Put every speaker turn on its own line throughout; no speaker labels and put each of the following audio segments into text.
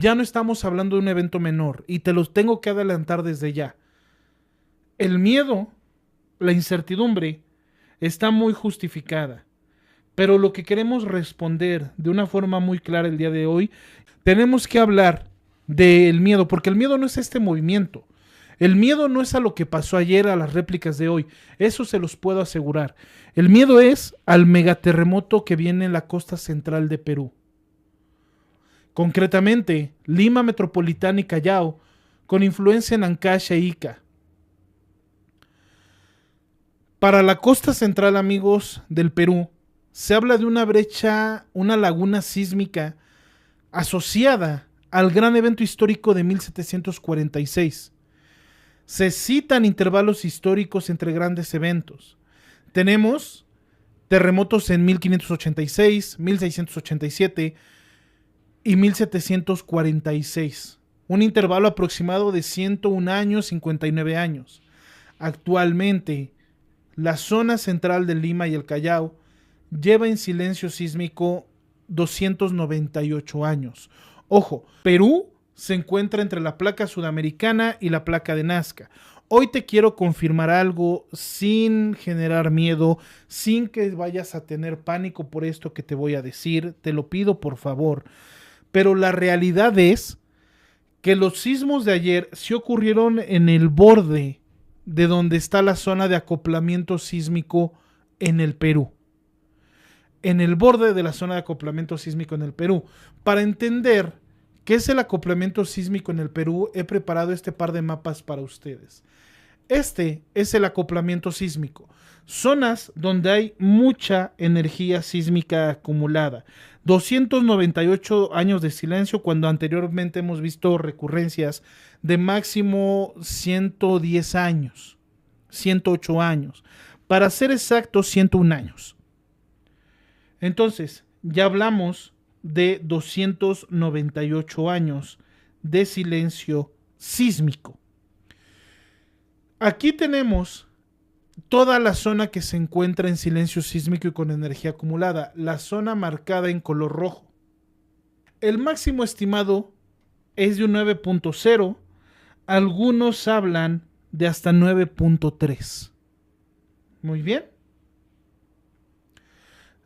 Ya no estamos hablando de un evento menor y te los tengo que adelantar desde ya. El miedo, la incertidumbre, está muy justificada. Pero lo que queremos responder de una forma muy clara el día de hoy, tenemos que hablar del miedo, porque el miedo no es este movimiento. El miedo no es a lo que pasó ayer, a las réplicas de hoy. Eso se los puedo asegurar. El miedo es al megaterremoto que viene en la costa central de Perú. Concretamente, Lima Metropolitana y Callao, con influencia en Ancash e Ica. Para la costa central, amigos, del Perú, se habla de una brecha, una laguna sísmica asociada al gran evento histórico de 1746. Se citan intervalos históricos entre grandes eventos. Tenemos terremotos en 1586, 1687 y 1746. Un intervalo aproximado de 101 años, 59 años. Actualmente, la zona central de Lima y el Callao lleva en silencio sísmico 298 años. Ojo, Perú se encuentra entre la placa sudamericana y la placa de Nazca. Hoy te quiero confirmar algo sin generar miedo, sin que vayas a tener pánico por esto que te voy a decir. Te lo pido por favor. Pero la realidad es que los sismos de ayer sí ocurrieron en el borde de donde está la zona de acoplamiento sísmico en el Perú. En el borde de la zona de acoplamiento sísmico en el Perú. Para entender qué es el acoplamiento sísmico en el Perú, he preparado este par de mapas para ustedes. Este es el acoplamiento sísmico. Zonas donde hay mucha energía sísmica acumulada. 298 años de silencio cuando anteriormente hemos visto recurrencias de máximo 110 años, 108 años. Para ser exactos, 101 años. Entonces, ya hablamos de 298 años de silencio sísmico. Aquí tenemos toda la zona que se encuentra en silencio sísmico y con energía acumulada, la zona marcada en color rojo. El máximo estimado es de un 9.0, algunos hablan de hasta 9.3. Muy bien.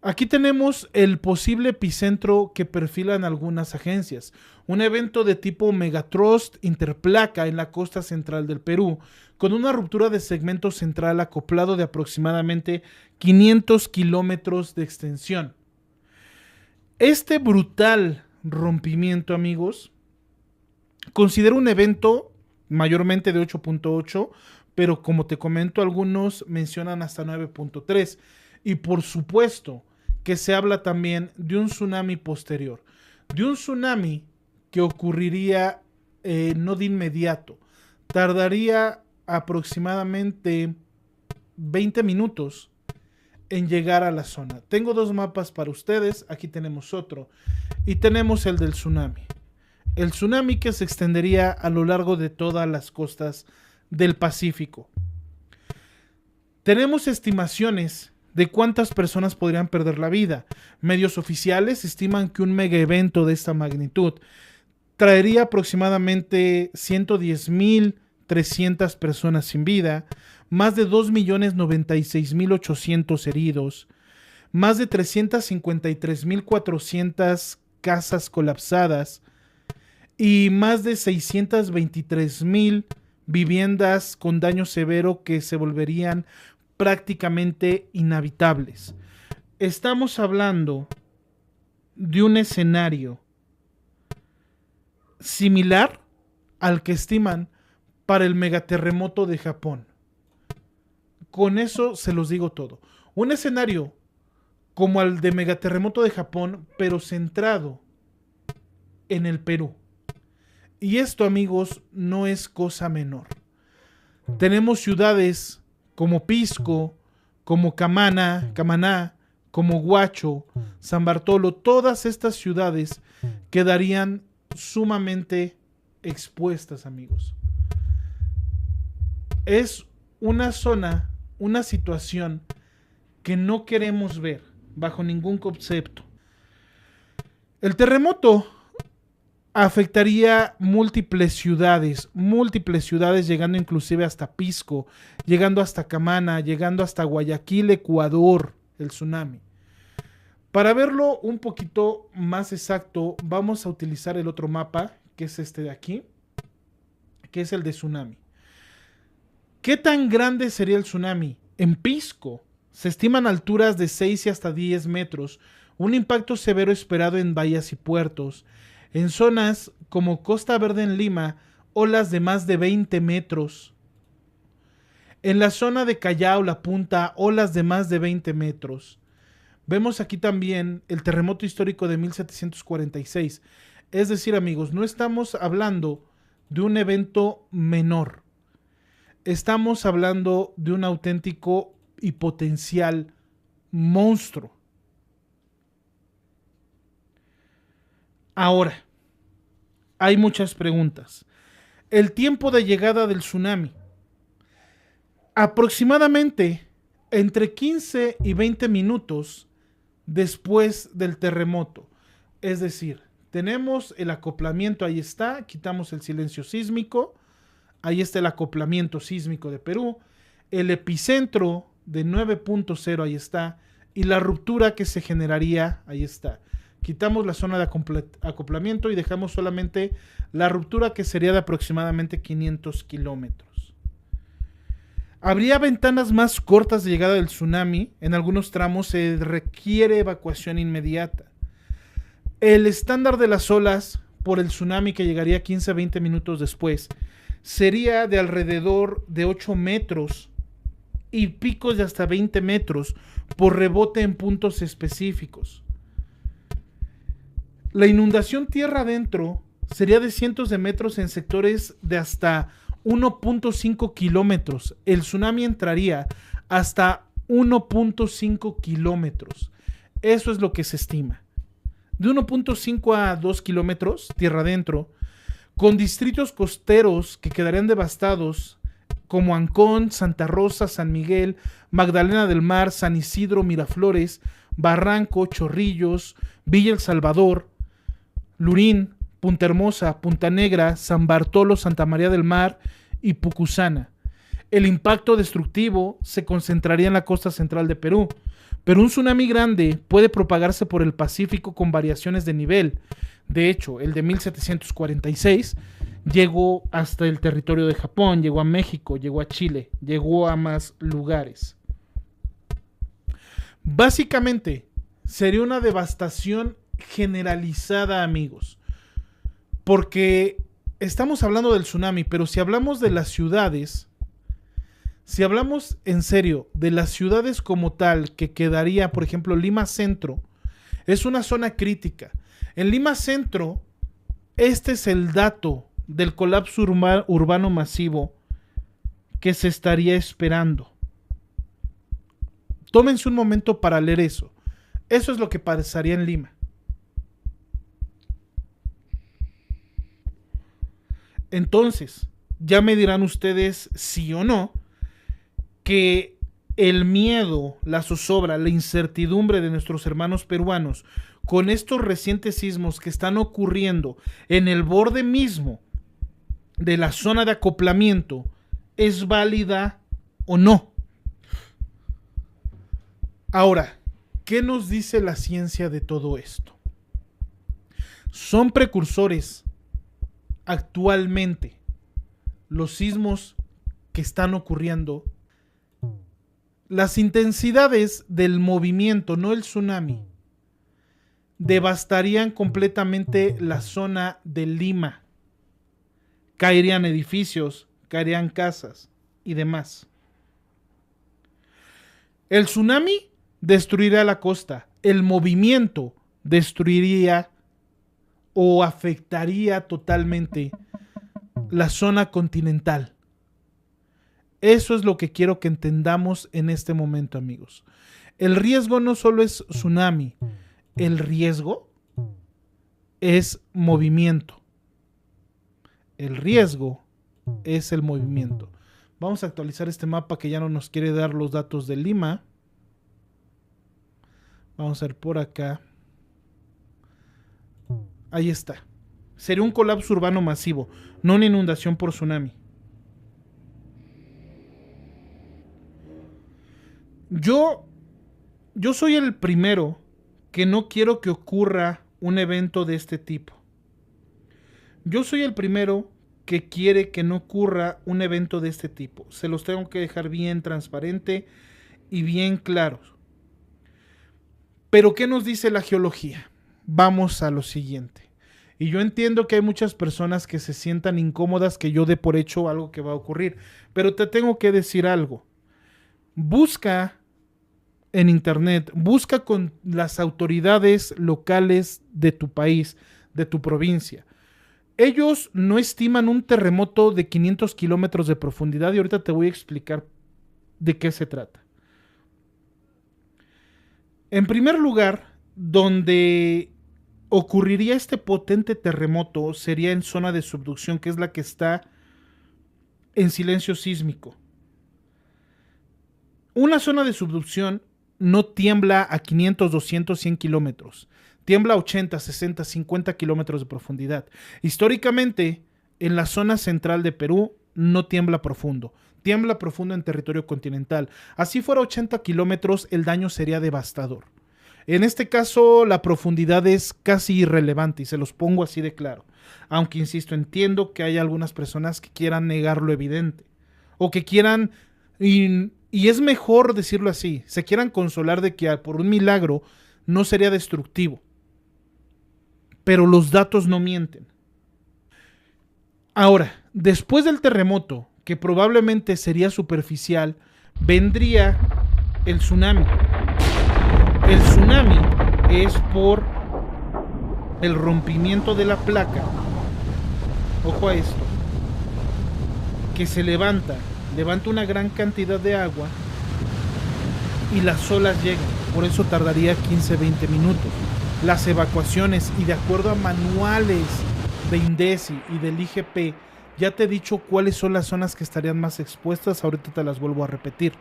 Aquí tenemos el posible epicentro que perfilan algunas agencias. Un evento de tipo Megatrust interplaca en la costa central del Perú, con una ruptura de segmento central acoplado de aproximadamente 500 kilómetros de extensión. Este brutal rompimiento, amigos, considero un evento mayormente de 8.8, pero como te comento, algunos mencionan hasta 9.3. Y por supuesto que se habla también de un tsunami posterior, de un tsunami que ocurriría no de inmediato, tardaría aproximadamente 20 minutos en llegar a la zona. Tengo dos mapas para ustedes, aquí tenemos otro, y tenemos el del tsunami. El tsunami que se extendería a lo largo de todas las costas del Pacífico. Tenemos estimaciones de cuántas personas podrían perder la vida. Medios oficiales estiman que un mega evento de esta magnitud traería aproximadamente 110,300 personas sin vida, más de 2,096,800 heridos, más de 353,400 casas colapsadas y más de 623,000 viviendas con daño severo que se volverían prácticamente inhabitables. Estamos hablando de un escenario similar al que estiman para el megaterremoto de Japón. Con eso se los digo todo. Un escenario como el de megaterremoto de Japón, pero centrado en el Perú. Y esto, amigos, no es cosa menor. Tenemos ciudades como Pisco, como Camaná, como Huacho, San Bartolo. Todas estas ciudades quedarían sumamente expuestas, amigos. Es una zona, una situación que no queremos ver bajo ningún concepto. El terremoto afectaría múltiples ciudades, llegando inclusive hasta Pisco, llegando hasta Camaná, llegando hasta Guayaquil, Ecuador, el tsunami. Para verlo un poquito más exacto, vamos a utilizar el otro mapa, que es este de aquí, que es el de tsunami. ¿Qué tan grande sería el tsunami? En Pisco se estiman alturas de 6 y hasta 10 metros, un impacto severo esperado en bahías y puertos. En zonas como Costa Verde en Lima, olas de más de 20 metros. En la zona de Callao, La Punta, olas de más de 20 metros. Vemos aquí también el terremoto histórico de 1746. Es decir, amigos, no estamos hablando de un evento menor. Estamos hablando de un auténtico y potencial monstruo. Ahora, hay muchas preguntas. El tiempo de llegada del tsunami. Aproximadamente entre 15 y 20 minutos después del terremoto. Es decir, tenemos el acoplamiento, ahí está, quitamos el silencio sísmico, ahí está el acoplamiento sísmico de Perú, el epicentro de 9.0, ahí está, y la ruptura que se generaría, ahí está. Quitamos la zona de acoplamiento y dejamos solamente la ruptura, que sería de aproximadamente 500 kilómetros. Habría ventanas más cortas de llegada del tsunami. En algunos tramos se requiere evacuación inmediata. El estándar de las olas por el tsunami, que llegaría 15 a 20 minutos después, sería de alrededor de 8 metros y picos de hasta 20 metros por rebote en puntos específicos. La inundación tierra adentro sería de cientos de metros en sectores de hasta 1.5 kilómetros. El tsunami entraría hasta 1.5 kilómetros. Eso es lo que se estima. De 1.5 a 2 kilómetros tierra adentro, con distritos costeros que quedarían devastados, como Ancón, Santa Rosa, San Miguel, Magdalena del Mar, San Isidro, Miraflores, Barranco, Chorrillos, Villa El Salvador, Lurín, Punta Hermosa, Punta Negra, San Bartolo, Santa María del Mar y Pucusana. El impacto destructivo se concentraría en la costa central de Perú, pero un tsunami grande puede propagarse por el Pacífico con variaciones de nivel. De hecho, el de 1746 llegó hasta el territorio de Japón, llegó a México, llegó a Chile, llegó a más lugares. Básicamente, sería una devastación generalizada, amigos. Porque estamos hablando del tsunami, pero si hablamos de las ciudades, si hablamos en serio de las ciudades como tal, que quedaría, por ejemplo, Lima Centro, es una zona crítica. En Lima Centro, este es el dato del colapso urbano masivo que se estaría esperando. Tómense un momento para leer eso. Eso es lo que pasaría en Lima. Entonces, ya me dirán ustedes sí o no, que el miedo, la zozobra, la incertidumbre de nuestros hermanos peruanos con estos recientes sismos que están ocurriendo en el borde mismo de la zona de acoplamiento es válida o no. Ahora, ¿qué nos dice la ciencia de todo esto? Son precursores actualmente los sismos que están ocurriendo. Las intensidades del movimiento, no el tsunami, devastarían completamente la zona de Lima. Caerían edificios, caerían casas y demás. El tsunami destruiría la costa. El movimiento destruiría o afectaría totalmente la zona continental. Eso es lo que quiero que entendamos en este momento, amigos. El riesgo no solo es tsunami, el riesgo es movimiento. El riesgo es el movimiento. Vamos a actualizar este mapa que ya no nos quiere dar los datos de Lima. Vamos a ver por acá. Ahí está. Sería un colapso urbano masivo, no una inundación por tsunami. Yo soy el primero que no quiero que ocurra un evento de este tipo. Yo soy el primero que quiere que no ocurra un evento de este tipo. Se los tengo que dejar bien transparente y bien claros. Pero ¿qué nos dice la geología? Vamos a lo siguiente. Y yo entiendo que hay muchas personas que se sientan incómodas que yo dé por hecho algo que va a ocurrir. Pero te tengo que decir algo. Busca en internet, busca con las autoridades locales de tu país, de tu provincia. Ellos no estiman un terremoto de 500 kilómetros de profundidad y ahorita te voy a explicar de qué se trata. En primer lugar, donde ocurriría este potente terremoto sería en zona de subducción, que es la que está en silencio sísmico. Una zona de subducción no tiembla a 500, 200, 100 kilómetros. Tiembla a 80, 60, 50 kilómetros de profundidad. Históricamente, en la zona central de Perú no tiembla profundo. Tiembla profundo en territorio continental. Así fuera 80 kilómetros, el daño sería devastador. En este caso, la profundidad es casi irrelevante y se los pongo así de claro. Aunque, insisto, entiendo que hay algunas personas que quieran negar lo evidente. O que quieran... Y es mejor decirlo así, se quieran consolar de que por un milagro no sería destructivo. Pero los datos no mienten. Ahora, después del terremoto, que probablemente sería superficial, vendría el tsunami. El tsunami es por el rompimiento de la placa. Ojo a esto. Que se levanta una gran cantidad de agua y las olas llegan. Por eso tardaría 15-20 minutos. Las evacuaciones, y de acuerdo a manuales de INDECI y del IGP, ya te he dicho cuáles son las zonas que estarían más expuestas, ahorita te las vuelvo a repetir.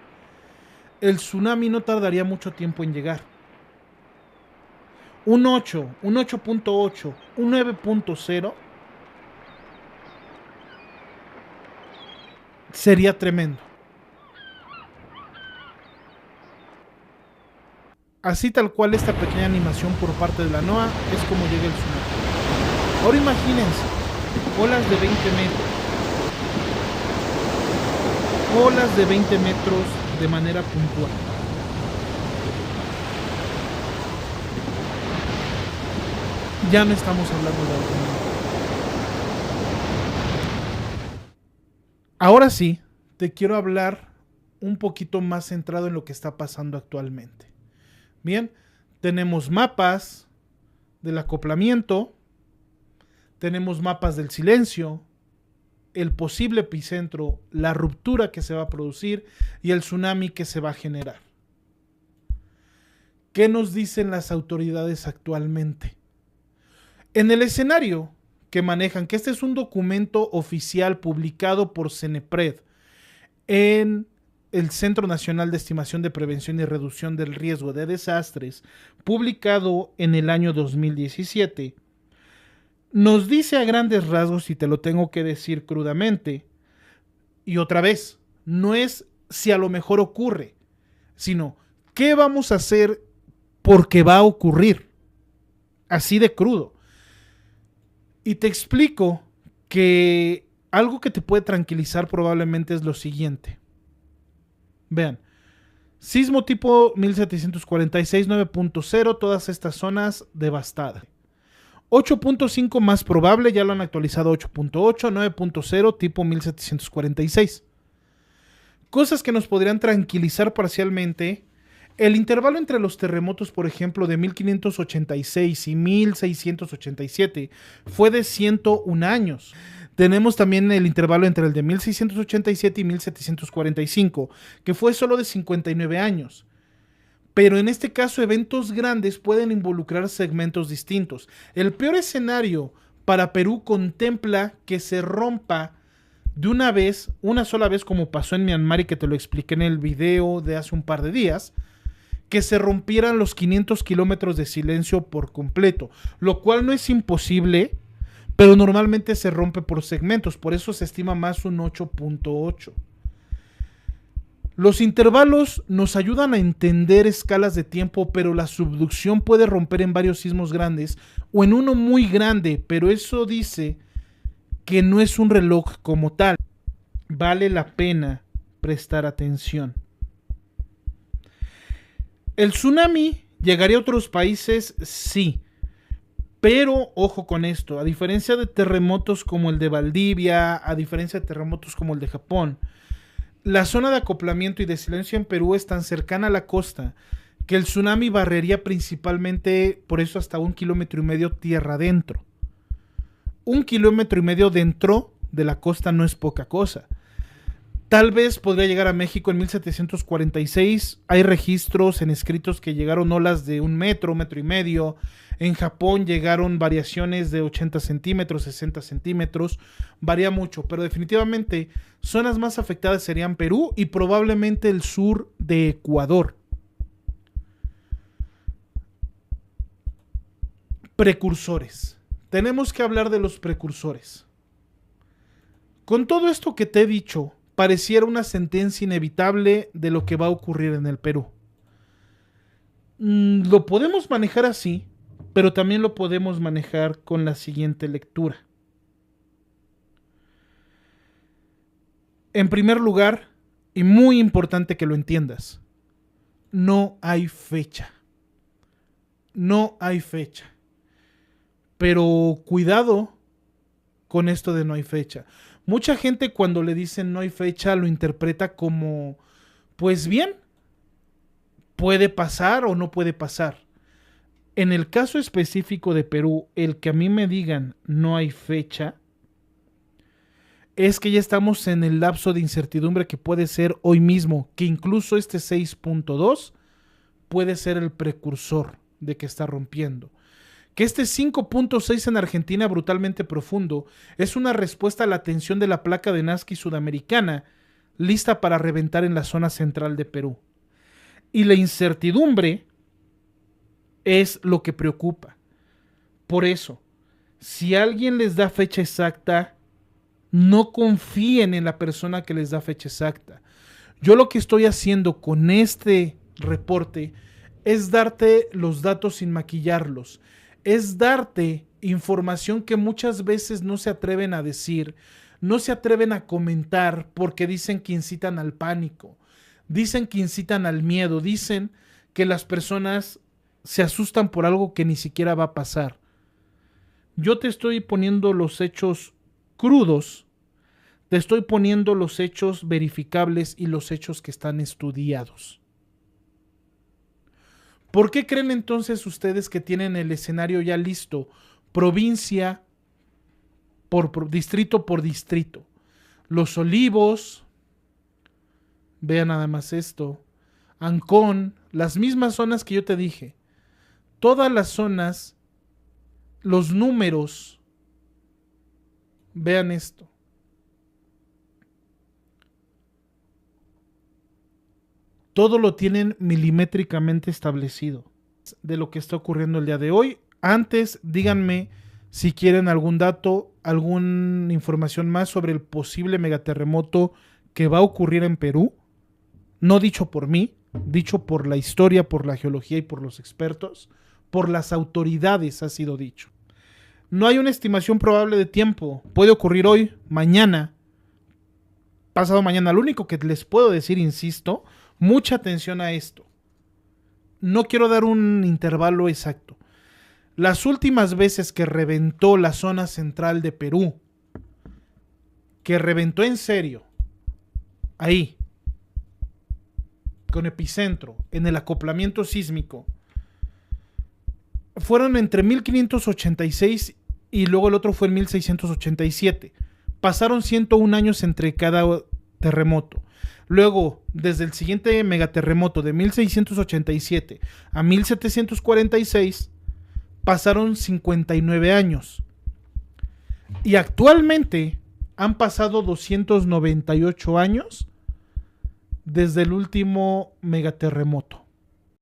El tsunami no tardaría mucho tiempo en llegar. Un 8, un 8.8, un 9.0 sería tremendo. Así tal cual esta pequeña animación por parte de la NOAA es como llega el tsunami. Ahora imagínense, olas de 20 metros. Olas de 20 metros de manera puntual. Ya no estamos hablando de algo. Ahora sí, te quiero hablar un poquito más centrado en lo que está pasando actualmente. Bien, tenemos mapas del acoplamiento, tenemos mapas del silencio, el posible epicentro, la ruptura que se va a producir y el tsunami que se va a generar. ¿Qué nos dicen las autoridades actualmente? En el escenario que manejan, que este es un documento oficial publicado por CENEPRED en el Centro Nacional de Estimación de Prevención y Reducción del Riesgo de Desastres, publicado en el año 2017, nos dice a grandes rasgos, y te lo tengo que decir crudamente, y otra vez, no es si a lo mejor ocurre, sino qué vamos a hacer porque va a ocurrir, así de crudo. Y te explico que algo que te puede tranquilizar probablemente es lo siguiente. Vean, sismo tipo 1746, 9.0, todas estas zonas devastadas. 8.5 más probable, ya lo han actualizado a 8.8, 9.0 tipo 1746. Cosas que nos podrían tranquilizar parcialmente. El intervalo entre los terremotos, por ejemplo, de 1586 y 1687 fue de 101 años. Tenemos también el intervalo entre el de 1687 y 1745, que fue solo de 59 años. Pero en este caso, eventos grandes pueden involucrar segmentos distintos. El peor escenario para Perú contempla que se rompa de una vez, una sola vez, como pasó en Myanmar y que te lo expliqué en el video de hace un par de días, que se rompieran los 500 kilómetros de silencio por completo, lo cual no es imposible, pero normalmente se rompe por segmentos, por eso se estima más un 8.8. Los intervalos nos ayudan a entender escalas de tiempo, pero la subducción puede romper en varios sismos grandes o en uno muy grande, pero eso dice que no es un reloj como tal. Vale la pena prestar atención. ¿El tsunami llegaría a otros países? Sí. Pero ojo con esto, a diferencia de terremotos como el de Valdivia, a diferencia de terremotos como el de Japón, la zona de acoplamiento y de silencio en Perú es tan cercana a la costa que el tsunami barrería principalmente, por eso hasta 1,5 kilómetros tierra adentro. 1,5 kilómetros dentro de la costa no es poca cosa. Tal vez podría llegar a México en 1746. Hay registros en escritos que llegaron olas de 1 metro, 1,5 metros. En Japón llegaron variaciones de 80 centímetros, 60 centímetros. Varía mucho, pero definitivamente zonas más afectadas serían Perú y probablemente el sur de Ecuador. Precursores. Tenemos que hablar de los precursores. Con todo esto que te he dicho, pareciera una sentencia inevitable de lo que va a ocurrir en el Perú. Lo podemos manejar así, pero también lo podemos manejar con la siguiente lectura. En primer lugar, y muy importante que lo entiendas, no hay fecha. No hay fecha. Pero cuidado con esto de no hay fecha. Mucha gente cuando le dicen no hay fecha lo interpreta como, pues bien, puede pasar o no puede pasar. En el caso específico de Perú, el que a mí me digan no hay fecha, es que ya estamos en el lapso de incertidumbre que puede ser hoy mismo, que incluso este 6.2 puede ser el precursor de que está rompiendo. Que este 5.6 en Argentina brutalmente profundo es una respuesta a la tensión de la placa de Nazca sudamericana, lista para reventar en la zona central de Perú. Y la incertidumbre es lo que preocupa. Por eso, si alguien les da fecha exacta, no confíen en la persona que les da fecha exacta. Yo lo que estoy haciendo con este reporte es darte los datos sin maquillarlos. Es darte información que muchas veces no se atreven a decir, no se atreven a comentar porque dicen que incitan al pánico, dicen que incitan al miedo, dicen que las personas se asustan por algo que ni siquiera va a pasar. Yo te estoy poniendo los hechos crudos, te estoy poniendo los hechos verificables y los hechos que están estudiados. ¿Por qué creen entonces ustedes que tienen el escenario ya listo, provincia por distrito por distrito? Los Olivos, vean nada más esto, Ancón, las mismas zonas que yo te dije, todas las zonas, los números, vean esto. Todo lo tienen milimétricamente establecido de lo que está ocurriendo el día de hoy. Antes, díganme si quieren algún dato, alguna información más sobre el posible megaterremoto que va a ocurrir en Perú. No dicho por mí, dicho por la historia, por la geología y por los expertos, por las autoridades ha sido dicho. No hay una estimación probable de tiempo. Puede ocurrir hoy, mañana, pasado mañana. Lo único que les puedo decir, insisto, mucha atención a esto. No quiero dar un intervalo exacto. Las últimas veces que reventó la zona central de Perú, que reventó en serio, ahí, con epicentro, en el acoplamiento sísmico, fueron entre 1586 y luego el otro fue en 1687. Pasaron 101 años entre cada terremoto. Luego, desde el siguiente megaterremoto de 1687 a 1746, pasaron 59 años. Y actualmente han pasado 298 años desde el último megaterremoto.